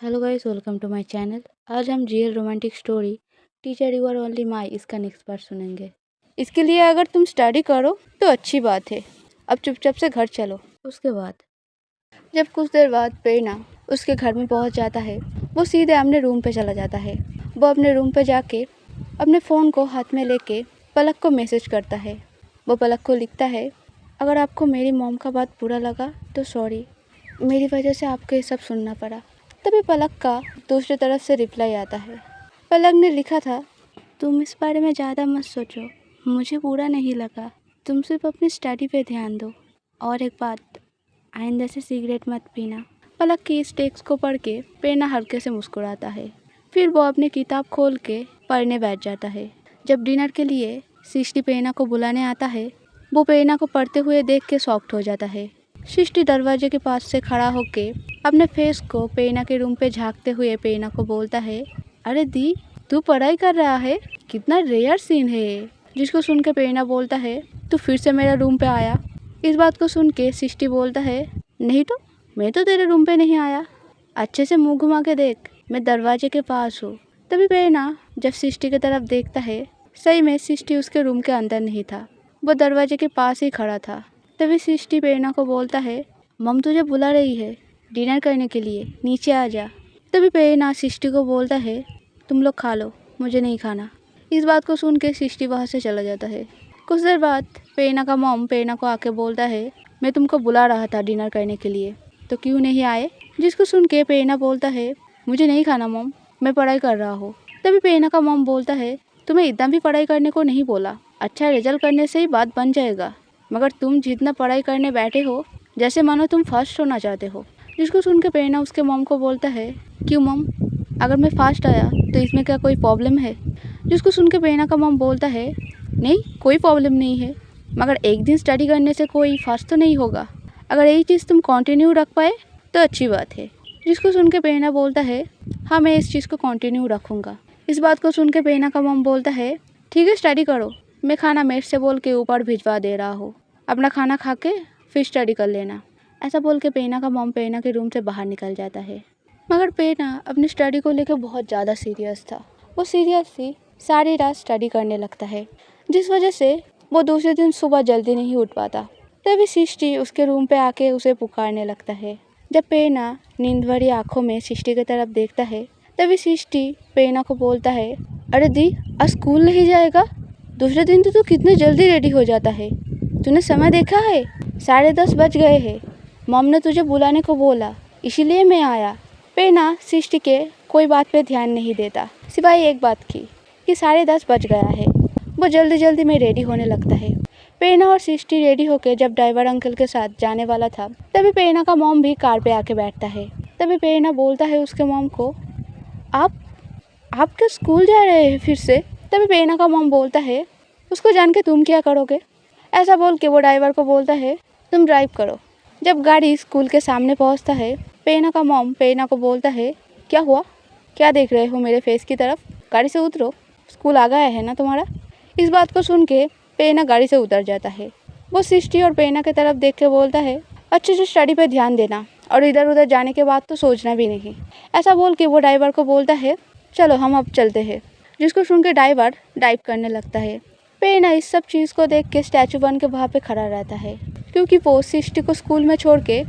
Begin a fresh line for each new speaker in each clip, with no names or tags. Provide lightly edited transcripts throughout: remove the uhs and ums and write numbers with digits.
Hello guys, welcome to my channel. आज हम real romantic story teacher you are only my इसका next part सुनेंगे। इसके लिए अगर तुम स्टडी करो तो अच्छी बात है। अब चुपचाप से घर चलो। उसके बाद जब कुछ देर बाद प्रेरणा उसके घर में पहुंच जाता है, वो सीधे अपने रूम पे चला जाता है। वो अपने रूम पे जाके अपने फ़ोन को हाथ में लेके पलक को मैसेज करता है। वो पलक को लिखता है, अगर आपको मेरी मॉम का बात बुरा लगा तो सॉरी, मेरी वजह से आपको ये सब सुनना पड़ा। तभी पलक का दूसरी तरफ से रिप्लाई आता है। पलक ने लिखा था, तुम इस बारे में ज़्यादा मत सोचो, मुझे बुरा नहीं लगा, तुम सिर्फ अपनी स्टडी पे ध्यान दो। और एक बात, आइंदा से सिगरेट मत पीना। पलक की इस टेक्स्ट को पढ़ के प्रेरणा हल्के से मुस्कुराता है। फिर वो अपनी किताब खोल के पढ़ने बैठ जाता है। जब डिनर के लिए सृष्टि प्रेरणा को बुलाने आता है, वो प्रेरणा को पढ़ते हुए देख के शॉक्ड हो जाता है। सृष्टि दरवाजे के पास से खड़ा होके अपने फेस को प्रेरणा के रूम पे झांकते हुए प्रेरणा को बोलता है, अरे दी, तू पढ़ाई कर रहा है, कितना रेयर सीन है ये। जिसको सुन के प्रेरणा बोलता है, तू फिर से मेरे रूम पे आया। इस बात को सुन के सृष्टि बोलता है, नहीं तो मैं तो तेरे रूम पे नहीं आया, अच्छे से मुंह घुमा के देख, मैं दरवाजे के पास हूँ। तभी प्रेरणा जब सृष्टि की तरफ देखता है, सही में सृष्टि उसके रूम के अंदर नहीं था, वो दरवाजे के पास ही खड़ा था। तभी सृष्टि प्रेरणा को बोलता है, मम तुझे बुला रही है डिनर करने के लिए, नीचे आ जा। तभी प्रेरणा सृष्टि को बोलता है, तुम लोग खा लो, मुझे नहीं खाना। इस बात को सुन के सृष्टि वहाँ से चला जाता है। कुछ देर बाद प्रेरणा का मॉम प्रेरणा को आके बोलता है, मैं तुमको बुला रहा था डिनर करने के लिए, तो क्यों नहीं आए। जिसको सुन के प्रेरणा बोलता है, मुझे नहीं खाना मॉम, मैं पढ़ाई कर रहा हूँ। तभी प्रेरणा का मॉम बोलता है, तुम्हें इतना भी पढ़ाई करने को नहीं बोला, अच्छा रिजल्ट करने से ही बात बन जाएगा, मगर तुम जितना पढ़ाई करने बैठे हो जैसे मानो तुम फर्स्ट होना चाहते हो। जिसको सुन के प्रेरणा उसके मॉम को बोलता है, क्यों मॉम, अगर मैं फर्स्ट आया तो इसमें क्या कोई प्रॉब्लम है। जिसको सुन के प्रेरणा का मॉम बोलता है, नहीं कोई प्रॉब्लम नहीं है, मगर एक दिन स्टडी करने से कोई फर्स्ट तो नहीं होगा, अगर यही चीज़ तुम कंटिन्यू रख पाए तो अच्छी बात है। जिसको सुन के प्रेरणा बोलता है, हाँ मैं इस चीज़ को कंटिन्यू रखूँगा। इस बात को सुन के प्रेरणा का मॉम बोलता है, ठीक है स्टडी करो, मैं खाना मेट से बोल के ऊपर भिजवा दे रहा हूँ, अपना खाना खा के फिर स्टडी कर लेना। ऐसा बोल के प्रेरणा का मॉम प्रेरणा के रूम से बाहर निकल जाता है। मगर प्रेरणा अपनी स्टडी को लेकर बहुत ज़्यादा सीरियस था। वो सीरियसली सारी रात स्टडी करने लगता है, जिस वजह से वो दूसरे दिन सुबह जल्दी नहीं उठ पाता। तभी सृष्टि उसके रूम पे आके उसे पुकारने लगता है। जब प्रेरणा नींद भरी आँखों में सृष्टि की तरफ देखता है, तभी सृष्टि प्रेरणा को बोलता है, अरे दी, आज स्कूल नहीं जाएगा, दूसरे दिन तो तू कितने जल्दी रेडी हो जाता है, तूने समय देखा है, 10:30 बज गए हैं, मॉम ने तुझे बुलाने को बोला, इसीलिए मैं आया। प्रेरणा सृष्टि के कोई बात पे ध्यान नहीं देता, सिवाय एक बात की कि 10:30 बज गया है। वो जल्दी जल्दी में रेडी होने लगता है। प्रेरणा और सृष्टि रेडी होकर जब ड्राइवर अंकल के साथ जाने वाला था, तभी प्रेरणा का मॉम भी कार पे आके बैठता है। तभी प्रेरणा बोलता है उसके मॉम को, आप क्या स्कूल जा रहे हैं फिर से। तभी प्रेरणा का मॉम बोलता है, उसको जान के तुम क्या करोगे। ऐसा बोल के वो ड्राइवर को बोलता है, तुम ड्राइव करो। जब गाड़ी स्कूल के सामने पहुंचता है, प्रेरणा का मॉम प्रेरणा को बोलता है, क्या हुआ, क्या देख रहे हो मेरे फेस की तरफ, गाड़ी से उतरो, स्कूल आ गया है ना तुम्हारा। इस बात को सुन के प्रेरणा गाड़ी से उतर जाता है। वो सृष्टि और प्रेरणा की तरफ देख के बोलता है, अच्छे से स्टडी पे ध्यान देना और इधर उधर जाने के बाद तो सोचना भी नहीं। ऐसा बोल के वो ड्राइवर को बोलता है, चलो हम अब चलते हैं। जिसको सुन के ड्राइवर ड्राइव करने लगता है। प्रेरणा इस सब चीज़ को देख के स्टैचू बन के वहाँ पे खड़ा रहता है, क्योंकि वो सृष्टि को स्कूल में छोड़ के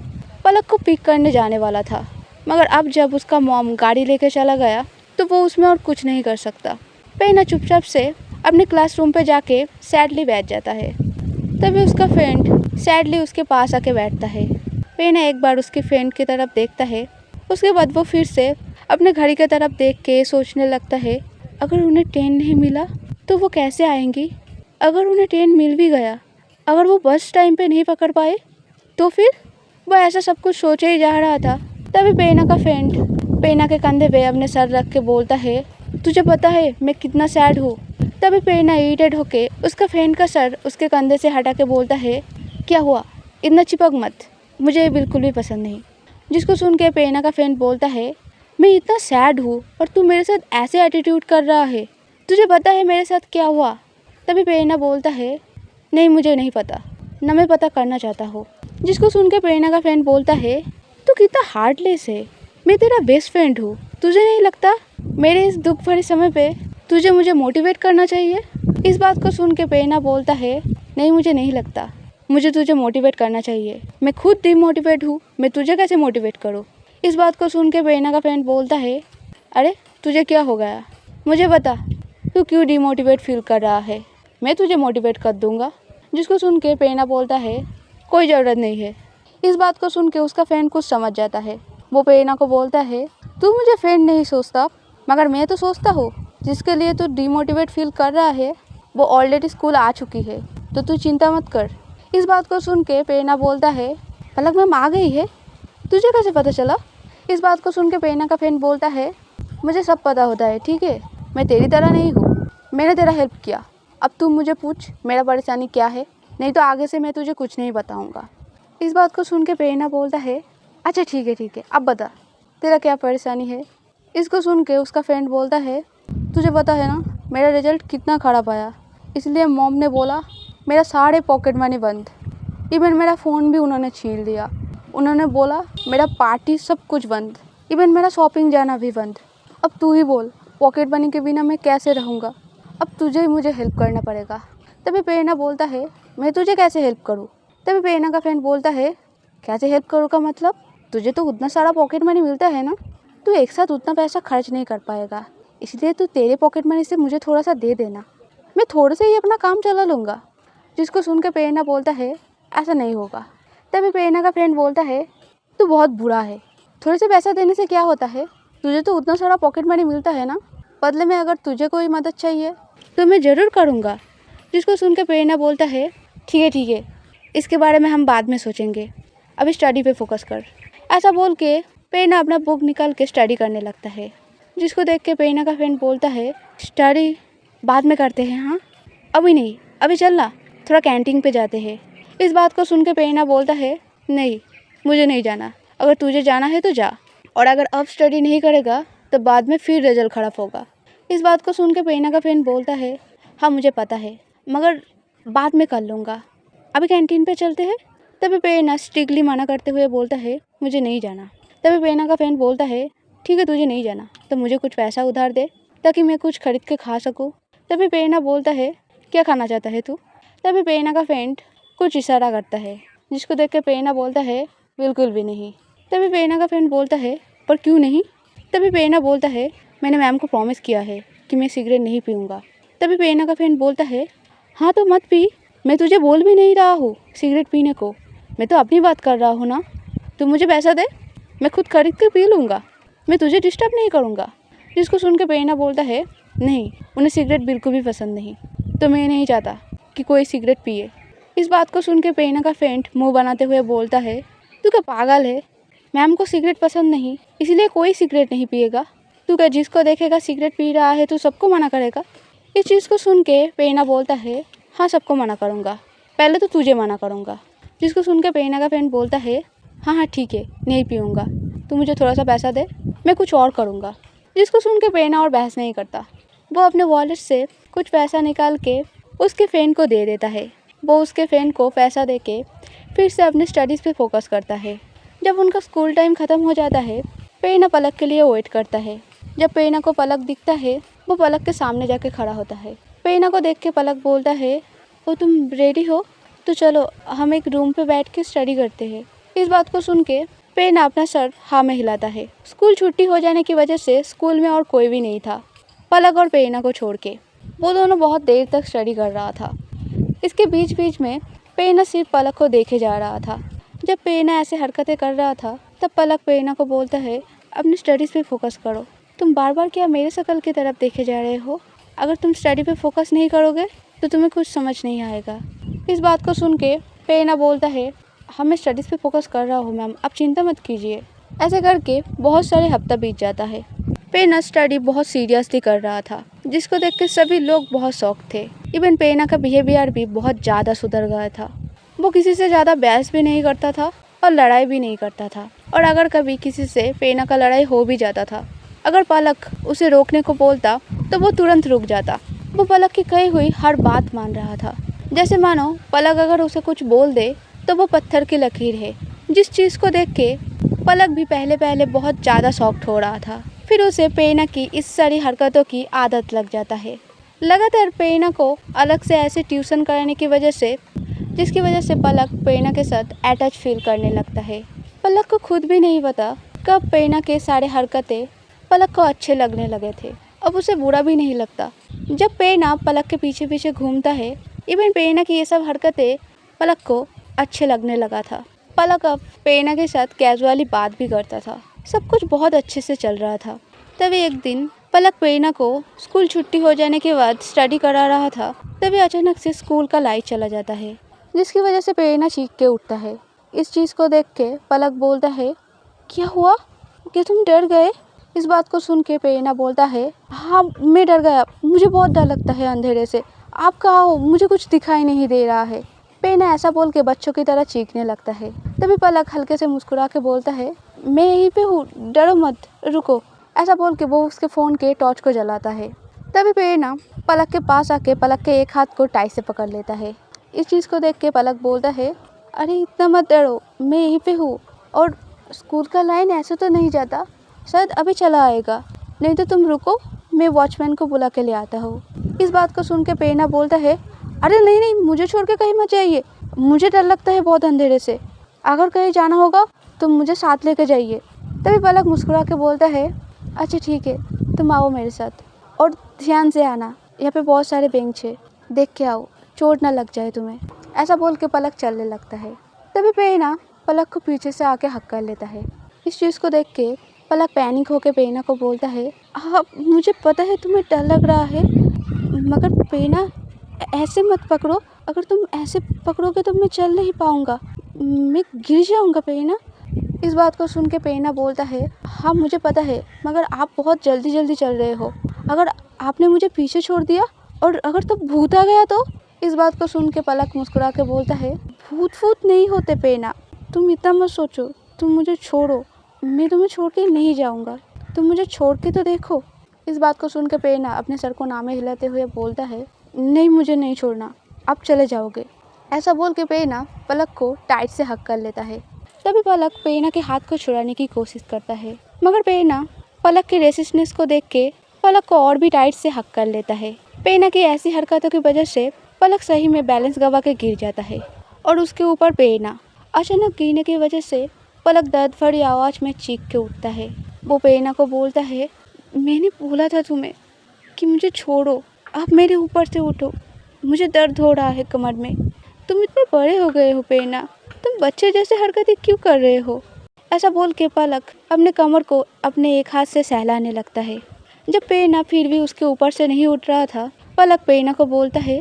पलक को पिक करने जाने वाला था। मगर अब जब उसका मॉम गाड़ी लेके चला गया तो वो उसमें और कुछ नहीं कर सकता। प्रेरणा चुपचाप से अपने क्लासरूम पे जाके सैडली बैठ जाता है। तभी उसका फ्रेंड सैडली उसके पास आके बैठता है। प्रेरणा एक बार उसके फ्रेंड की तरफ देखता है, उसके बाद वो फिर से अपने घड़ी की तरफ देख के सोचने लगता है, अगर उन्हें ट्रेन नहीं मिला तो वो कैसे आएंगी, अगर उन्हें ट्रेन मिल भी गया, अगर वो बस टाइम पे नहीं पकड़ पाए तो फिर। वो ऐसा सब कुछ सोचे ही जा रहा था। तभी प्रेरणा का फ्रेंड प्रेरणा के कंधे पे अपने सर रख के बोलता है, तुझे पता है मैं कितना सैड हूँ। तभी प्रेरणा इरिटेट होके उसका फ्रेंड का सर उसके कंधे से हटा के बोलता है, क्या हुआ, इतना चिपक मत, मुझे ये बिल्कुल भी पसंद नहीं। जिसको सुन के प्रेरणा का फ्रेंड बोलता है, मैं इतना सैड हूँ और तू मेरे साथ ऐसे एटीट्यूड कर रहा है, तुझे पता है मेरे साथ क्या हुआ। तभी प्रेरणा बोलता है, नहीं मुझे नहीं पता, न मैं पता करना चाहता हूँ। जिसको सुन के प्रेरणा का फ्रेंड बोलता है, तू कितना हार्टलेस है, मैं तेरा बेस्ट फ्रेंड हूँ, तुझे नहीं लगता मेरे इस दुख भरे समय पे तुझे मुझे मोटिवेट करना चाहिए? इस बात को सुन के प्रेरणा बोलता है, नहीं मुझे नहीं लगता मुझे तुझे मोटिवेट करना चाहिए, मैं खुद डिमोटिवेट हूँ, मैं तुझे कैसे मोटिवेट करूँ? इस बात को सुन के प्रेरणा का फ्रेंड बोलता है, अरे तुझे क्या हो गया, मुझे बता तू क्यों डिमोटिवेट फील कर रहा है, मैं तुझे मोटिवेट कर दूंगा। जिसको सुन के प्रेरणा बोलता है, कोई ज़रूरत नहीं है। इस बात को सुन के उसका फ्रेंड कुछ समझ जाता है। वो प्रेरणा को बोलता है, तू मुझे फ्रेंड नहीं सोचता, मगर मैं तो सोचता हूँ। जिसके लिए तू डिमोटिवेट फील कर रहा है वो ऑलरेडी स्कूल आ चुकी है, तो तू चिंता मत कर। इस बात को सुन के प्रेरणा बोलता है, पलक मैम आ गई है, तुझे कैसे पता चला? इस बात को सुन के प्रेरणा का फ्रेंड बोलता है, मुझे सब पता होता है, ठीक है, मैं तेरी तरह नहीं हूँ, मैंने तेरा हेल्प किया, अब तू मुझे पूछ मेरा परेशानी क्या है, नहीं तो आगे से मैं तुझे कुछ नहीं बताऊँगा। इस बात को सुन के प्रेरणा बोलता है, अच्छा ठीक है, अब बता तेरा क्या परेशानी है। इसको सुन के उसका फ्रेंड बोलता है, तुझे पता है ना मेरा रिजल्ट कितना ख़राब आया, इसलिए मॉम ने बोला मेरा सारे पॉकेट मनी बंद, इवन मेरा फ़ोन भी उन्होंने छीन लिया, उन्होंने बोला मेरा पार्टी सब कुछ बंद, इवन मेरा शॉपिंग जाना भी बंद। अब तू ही बोल पॉकेट मनी के बिना मैं कैसे रहूँगा, अब तुझे ही मुझे हेल्प करना पड़ेगा। तभी प्रेरणा बोलता है, मैं तुझे कैसे हेल्प करूँ? तभी प्रेरणा का फ्रेंड बोलता है, कैसे हेल्प करूँ का मतलब, तुझे तो उतना सारा पॉकेट मनी मिलता है ना, तू एक साथ उतना पैसा खर्च नहीं कर पाएगा, इसलिए तू तेरे पॉकेट मनी से मुझे थोड़ा सा दे देना, मैं थोड़े से ही अपना काम चला लूँगा। जिसको सुन के प्रेरणा बोलता है, ऐसा नहीं होगा। तभी प्रेरणा का फ्रेंड बोलता है, तू बहुत बुरा है, थोड़े से पैसा देने से क्या होता है, तुझे तो उतना सारा पॉकेट मनी मिलता है ना, बदले में अगर तुझे कोई मदद चाहिए तो मैं ज़रूर करूँगा। जिसको सुन के प्रेरणा बोलता है, ठीक है, इसके बारे में हम बाद में सोचेंगे, अभी स्टडी पे फोकस कर। ऐसा बोल के प्रेरणा अपना बुक निकाल के स्टडी करने लगता है। जिसको देख के प्रेरणा का फ्रेंड बोलता है, स्टडी बाद में करते हैं, हाँ अभी नहीं, अभी चलना थोड़ा कैंटीन पे जाते हैं। इस बात को सुन के प्रेरणा बोलता है, नहीं मुझे नहीं जाना, अगर तुझे जाना है तो जा, और अगर अब स्टडी नहीं करेगा तो बाद में फिर रिजल्ट ख़राब होगा। इस बात को सुन के प्रेरणा का फ्रेंड बोलता है, हाँ मुझे पता है, मगर बाद में कर लूँगा, अभी कैंटीन पे चलते हैं। तभी प्रेरणा स्ट्रिक्टली मना करते हुए बोलता है, मुझे नहीं जाना। तभी प्रेरणा का फ्रेंड बोलता है, ठीक है तुझे नहीं जाना तो मुझे कुछ पैसा उधार दे ताकि मैं कुछ खरीद के खा सकूँ। तभी प्रेरणा बोलता है, क्या खाना चाहता है तू? तभी प्रेरणा का फ्रेंड कुछ इशारा करता है, जिसको देख के प्रेरणा बोलता है, बिल्कुल भी नहीं। तभी प्रेरणा का फ्रेंड बोलता है, पर क्यों नहीं? तभी प्रेरणा बोलता है, मैंने मैम को प्रॉमिस किया है कि मैं सिगरेट नहीं पीऊँगा। तभी प्रेरणा का फ्रेंड बोलता है, हाँ तो मत पी, मैं तुझे बोल भी नहीं रहा हूँ सिगरेट पीने को, मैं तो अपनी बात कर रहा हूँ ना, तू मुझे पैसा दे, मैं खुद खरीद के पी लूँगा, मैं तुझे डिस्टर्ब नहीं करूँगा। जिसको सुन के प्रेरणा बोलता है, नहीं उन्हें सिगरेट बिल्कुल भी पसंद नहीं, तो मैं नहीं चाहता कि कोई सिगरेट पिए। इस बात को सुन के प्रेरणा का फ्रेंड मुँह बनाते हुए बोलता है, तू क्या पागल है, मैम को सिगरेट पसंद नहीं इसलिए कोई सिगरेट नहीं पिएगा, तू क्या जिसको देखेगा सिगरेट पी रहा है तो सबको मना करेगा? इस चीज़ को सुन के प्रेरणा बोलता है, हाँ सबको मना करूँगा, पहले तो तुझे मना करूँगा। जिसको सुन के प्रेरणा का फ्रेंड बोलता है, हाँ ठीक है नहीं पीऊँगा, तू मुझे थोड़ा सा पैसा दे, मैं कुछ और करूँगा। जिसको सुन के प्रेरणा और बहस नहीं करता, वो अपने वॉलेट से कुछ पैसा निकाल के उसके फ्रेंड को दे देता है। वो उसके फ्रेंड को पैसा दे के फिर से अपने स्टडीज़ पे फोकस करता है। जब उनका स्कूल टाइम ख़त्म हो जाता है, प्रेरणा पलक के लिए वेट करता है। जब प्रेरणा को पलक दिखता है, वो पलक के सामने जाके खड़ा होता है। प्रेरणा को देख के पलक बोलता है, वो तुम रेडी हो तो चलो हम एक रूम पे बैठ के स्टडी करते हैं। इस बात को सुन के प्रेरणा अपना सर हाँ में हिलाता है। स्कूल छुट्टी हो जाने की वजह से स्कूल में और कोई भी नहीं था, पलक और प्रेरणा को छोड़ के। वो दोनों बहुत देर तक स्टडी कर रहा था। इसके बीच बीच में प्रेरणा सिर्फ पलक को देखे जा रहा था। जब प्रेरणा ऐसे हरकतें कर रहा था तब पलक प्रेरणा को बोलता है, अपनी स्टडीज़ पे फोकस करो, तुम बार बार क्या मेरे शक्ल की तरफ देखे जा रहे हो? अगर तुम स्टडी पे फोकस नहीं करोगे तो तुम्हें कुछ समझ नहीं आएगा। इस बात को सुन के प्रेरणा बोलता है, हाँ मैं स्टडीज़ पे फोकस कर रहा हूँ मैम, आप चिंता मत कीजिए। ऐसे करके बहुत सारे हफ्ता बीत जाता है। प्रेरणा स्टडी बहुत सीरियसली कर रहा था, जिसको देख के सभी लोग बहुत शौक थे। इवन प्रेरणा का बिहेवियर भी बहुत ज़्यादा सुधर गया था। वो किसी से ज़्यादा बहस भी नहीं करता था और लड़ाई भी नहीं करता था। और अगर कभी किसी से प्रेरणा का लड़ाई हो भी जाता था, अगर पलक उसे रोकने को बोलता तो वो तुरंत रुक जाता। वो पलक की कही हुई हर बात मान रहा था, जैसे मानो पलक अगर उसे कुछ बोल दे तो वो पत्थर की लकीर है। जिस चीज़ को देख के पलक भी पहले पहले बहुत ज़्यादा शॉक्ड हो रहा था। फिर उसे प्रेरणा की इस सारी हरकतों की आदत लग जाता है। लगातार प्रेरणा को अलग से ऐसे ट्यूशन कराने की वजह से, जिसकी वजह से पलक प्रेरणा के साथ अटैच फील करने लगता है। पलक को खुद भी नहीं पता कब प्रेरणा के सारे हरकतें पलक को अच्छे लगने लगे थे। अब उसे बुरा भी नहीं लगता। जब प्रेरणा पलक के पीछे पीछे घूमता है, इवन प्रेरणा की ये सब हरकतें पलक को अच्छे लगने लगा था। पलक अब प्रेरणा के साथ कैजुअली बात भी करता था। सब कुछ बहुत अच्छे से चल रहा था। तभी एक दिन पलक प्रेरणा को स्कूल छुट्टी हो जाने के बाद स्टडी करा रहा था। तभी अचानक से स्कूल का लाइट चला जाता है, जिसकी वजह से प्रेरणा चीख के उठता है। इस चीज़ को देख के पलक बोलता है, क्या हुआ? क्या तुम डर गए? इस बात को सुन के प्रेरणा बोलता है, हाँ मैं डर गया, मुझे बहुत डर लगता है अंधेरे से। आप कहाँ हो? मुझे कुछ दिखाई नहीं दे रहा है। प्रेरणा ऐसा बोल के बच्चों की तरह चीखने लगता है। तभी पलक हल्के से मुस्कुरा के बोलता है, मैं यहीं पे हूँ, डरो मत, रुको। ऐसा बोल के वो उसके फ़ोन के टॉर्च को जलाता है। तभी प्रेरणा पलक के पास आके पलक के एक हाथ को टाइट से पकड़ लेता है। इस चीज़ को देख के पलक बोलता है, अरे इतना मत डरो, मैं यहीं पे हूँ और स्कूल का लाइन ऐसे तो नहीं जाता, शायद अभी चला आएगा, नहीं तो तुम रुको, मैं वॉचमैन को बुला के ले आता हूँ। इस बात को सुन के प्रेरणा बोलता है, अरे नहीं नहीं, मुझे छोड़ के कहीं मत जाइए, मुझे डर लगता है बहुत अंधेरे से। अगर कहीं जाना होगा तो मुझे साथ लेकर जाइए। तभी पलक मुस्कुरा के बोलता है, अच्छा ठीक है, तुम आओ मेरे साथ और ध्यान से आना, यहाँ पे बहुत सारे बेंच है, देख के आओ, चोट ना लग जाए तुम्हें। ऐसा बोल के पलक चलने लगता है। तभी प्रेरणा पलक को पीछे से आके हक कर लेता है। इस चीज़ को देख के पलक पैनिक होकर प्रेरणा को बोलता है, हाँ मुझे पता है तुम्हें डर लग रहा है, मगर प्रेरणा ऐसे मत पकड़ो, अगर तुम ऐसे पकड़ोगे तो मैं चल नहीं पाऊँगा, मैं गिर जाऊँगा प्रेरणा। इस बात को सुन के प्रेरणा बोलता है, हाँ मुझे पता है, मगर आप बहुत जल्दी जल्दी चल रहे हो, अगर आपने मुझे पीछे छोड़ दिया और अगर तो भूत आ गया तो? इस बात को सुन के पलक मुस्कुरा के बोलता है, भूत फूत नहीं होते प्रेरणा, तुम इतना मत सोचो, तुम मुझे छोड़ो, मैं तुम्हें छोड़ के नहीं जाऊँगा, तुम मुझे छोड़ के तो देखो। इस बात को सुन के प्रेरणा अपने सर को नामे हिलाते हुए बोलता है, नहीं मुझे नहीं छोड़ना, आप चले जाओगे। ऐसा बोल के प्रेरणा पलक को टाइट से हक कर लेता है। तभी पलक प्रेरणा के हाथ को छुड़ाने की कोशिश करता है, मगर प्रेरणा पलक के रेसिस्टनेस को देख के पलक को और भी टाइट से हक कर लेता है। प्रेरणा की ऐसी हरकतों की वजह से पलक सही में बैलेंस गवा के गिर जाता है और उसके ऊपर प्रेरणा। अचानक गिरने की वजह से पलक दर्द भरी आवाज़ में चीख के उठता है। वो प्रेरणा को बोलता है, मैंने बोला था तुम्हें कि मुझे छोड़ो, आप मेरे ऊपर से उठो, मुझे दर्द हो रहा है कमर में। तुम इतने बड़े हो गए हो प्रेरणा, तुम बच्चे जैसे हरकतें क्यों कर रहे हो? ऐसा बोल के पलक अपने कमर को अपने एक हाथ से सहलाने लगता है। जब प्रेरणा फिर भी उसके ऊपर से नहीं उठ रहा था, पलक प्रेरणा को बोलता है,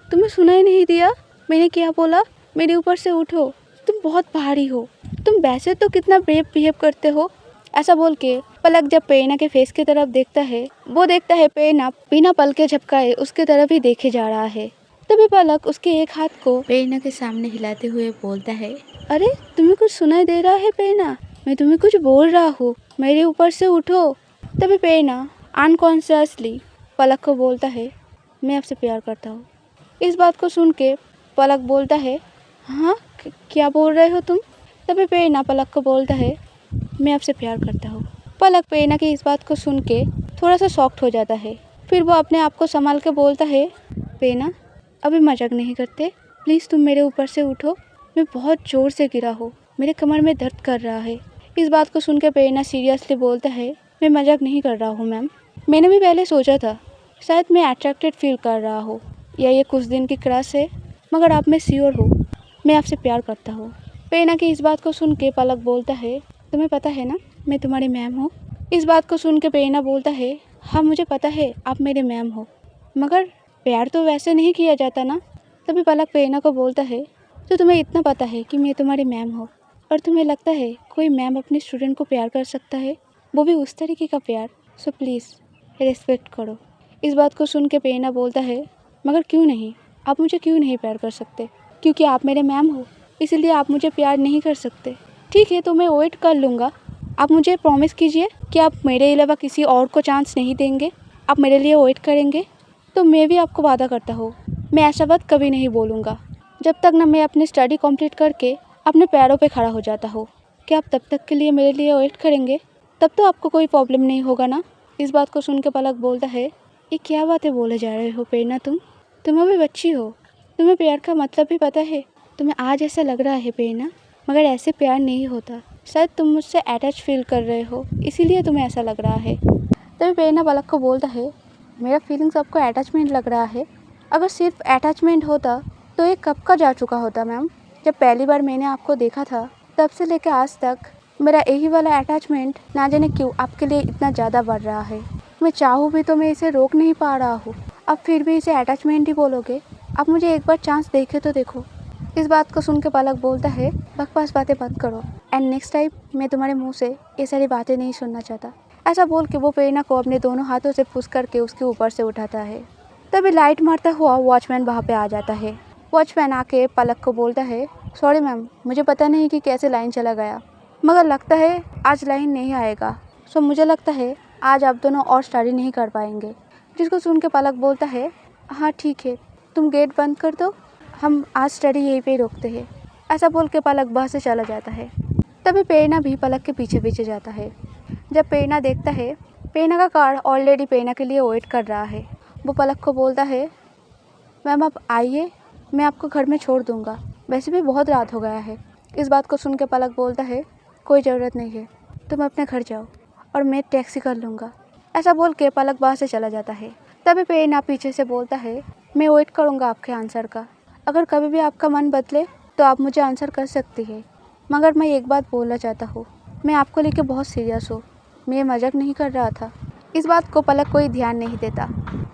तुम्हें सुनाई नहीं दिया मैंने क्या बोला? मेरे ऊपर से उठो, तुम बहुत भारी हो, तुम वैसे तो कितना ब्रेव बिहेव करते हो। ऐसा बोल के पलक जब प्रेरणा के फेस की तरफ देखता है, वो देखता है प्रेरणा बिना पलके झपकाए उसके तरफ ही देखे जा रहा है। तभी पलक उसके एक हाथ को प्रेरणा के सामने हिलाते हुए बोलता है, अरे तुम्हें कुछ सुनाई दे रहा है प्रेरणा? मैं तुम्हें कुछ बोल रहा हूँ, मेरे ऊपर से उठो। तभी प्रेरणा अनकॉन्शियसली पलक को बोलता है, मैं आपसे प्यार करता हूँ। इस बात को सुन के पलक बोलता है, हाँ क्या बोल रहे हो तुम? तभी प्रेरणा पलक को बोलता है, मैं आपसे प्यार करता हूँ। पलक प्रेरणा की इस बात को सुन के थोड़ा सा शॉक्ड हो जाता है। फिर वो अपने आप को संभाल के बोलता है, प्रेरणा अभी मजाक नहीं करते, प्लीज़ तुम मेरे ऊपर से उठो, मैं बहुत ज़ोर से गिरा हूँ, मेरे कमर में दर्द कर रहा है। इस बात को सुन के प्रेरणा सीरियसली बोलता है, मैं मजाक नहीं कर रहा हूँ मैम, मैंने भी पहले सोचा था शायद मैं अट्रैक्टेड फील कर रहा हूँ या ये कुछ दिन की क्रश है, मगर अब मैं श्योर हूँ, मैं आपसे प्यार करता हूँ। प्रेरणा की इस बात को सुन के पलक बोलता है, तुम्हें पता है ना मैं तुम्हारी मैम हूँ। इस बात को सुन के प्रेरणा बोलता है, हाँ मुझे पता है आप मेरे मैम हो, मगर प्यार तो वैसे नहीं किया जाता ना। तभी पलक प्रेरणा को बोलता है, तो तुम्हें इतना पता है कि मैं तुम्हारी मैम हूँ और तुम्हें लगता है कोई मैम अपने स्टूडेंट को प्यार कर सकता है, वो भी उस तरीके का प्यार, सो प्लीज़ रिस्पेक्ट करो। इस बात को सुन के प्रेरणा बोलता है, मगर क्यों नहीं, आप मुझे क्यों नहीं प्यार कर सकते? क्योंकि आप मेरे मैम हो इसलिए आप मुझे प्यार नहीं कर सकते। ठीक है तो मैं वेट कर लूँगा, आप मुझे प्रॉमिस कीजिए कि आप मेरे अलावा किसी और को चांस नहीं देंगे, आप मेरे लिए वेट करेंगे। तो मैं भी आपको वादा करता हूँ, मैं ऐसा बात कभी नहीं बोलूँगा जब तक ना मैं अपनी स्टडी कंप्लीट करके अपने पैरों पे खड़ा हो जाता हूँ। क्या आप तब तक के लिए मेरे लिए वेट करेंगे? तब तो आपको कोई प्रॉब्लम नहीं होगा ना? इस बात को सुन के पलक बोलता है, ये क्या बातें बोले जा रहे हो प्रेरणा तुम अभी बच्ची हो, तुम्हें प्यार का मतलब भी पता है। तुम्हें आज ऐसा लग रहा है प्रेरणा, मगर ऐसे प्यार नहीं होता। शायद तुम मुझसे अटैच फील कर रहे हो, इसीलिए तुम्हें ऐसा लग रहा है। तभी प्रेरणा पलक को बोलता है, मेरा फीलिंग्स आपको अटैचमेंट लग रहा है? अगर सिर्फ अटैचमेंट होता तो ये कब का जा चुका होता मैम। जब पहली बार मैंने आपको देखा था तब से लेकर आज तक मेरा यही वाला अटैचमेंट ना जाने क्यों आपके लिए इतना ज़्यादा बढ़ रहा है। मैं चाहूँ भी तो मैं इसे रोक नहीं पा रहा हूँ। अब फिर भी इसे अटैचमेंट ही बोलोगे? आप मुझे एक बार चांस देखे तो देखो। इस बात को सुन के पलक बोलता है, बकवास बातें बंद करो एंड नेक्स्ट टाइम मैं तुम्हारे मुंह से ये सारी बातें नहीं सुनना चाहता। ऐसा बोल के वो प्रेरणा को अपने दोनों हाथों से पुश करके उसके ऊपर से उठाता है। तभी लाइट मारता हुआ वॉचमैन वहाँ पे आ जाता है। वॉचमैन आके पलक को बोलता है, सॉरी मैम, मुझे पता नहीं कि कैसे लाइन चला गया, मगर लगता है आज लाइन नहीं आएगा। सो मुझे लगता है आज आप दोनों और स्टडी नहीं कर पाएंगे। जिसको सुन के पलक बोलता है, हाँ ठीक है, तुम गेट बंद कर दो, हम आज स्टडी यहीं पे रोकते हैं। ऐसा बोल के पलक वहाँ से चला जाता है। तभी प्रेरणा भी पलक के पीछे पीछे जाता है। जब प्रेरणा देखता है प्रेरणा का कार ऑलरेडी प्रेरणा के लिए वेट कर रहा है, वो पलक को बोलता है, मैम आप आइए, मैं आपको घर में छोड़ दूँगा, वैसे भी बहुत रात हो गया है। इस बात को सुन के पलक बोलता है, कोई ज़रूरत नहीं है, तुम अपने घर जाओ और मैं टैक्सी कर लूँगा। ऐसा बोल के पलक वहाँ से चला जाता है। तभी प्रेरणा पीछे से बोलता है, मैं वेट करूँगा आपके आंसर का। अगर कभी भी आपका मन बदले तो आप मुझे आंसर कर सकती है, मगर मैं एक बात बोलना चाहता हूँ, मैं आपको लेके बहुत सीरियस हूँ, मैं मजाक नहीं कर रहा था। इस बात को पलक कोई ध्यान नहीं देता,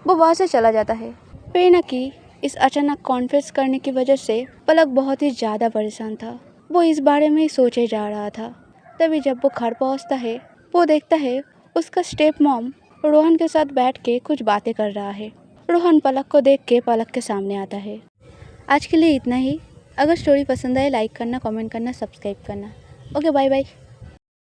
वो वहाँ से चला जाता है। प्रेरणा की इस अचानक कॉन्फेस करने की वजह से पलक बहुत ही ज़्यादा परेशान था। वो इस बारे में सोचे जा रहा था। तभी जब वो घर पहुँचता है, वो देखता है उसका स्टेप मॉम रोहन के साथ बैठ के कुछ बातें कर रहा है। रोहन पलक को देख के पलक के सामने आता है। आज के लिए इतना ही। अगर स्टोरी पसंद आए लाइक करना, कमेंट करना, सब्सक्राइब करना। Okay, bye bye.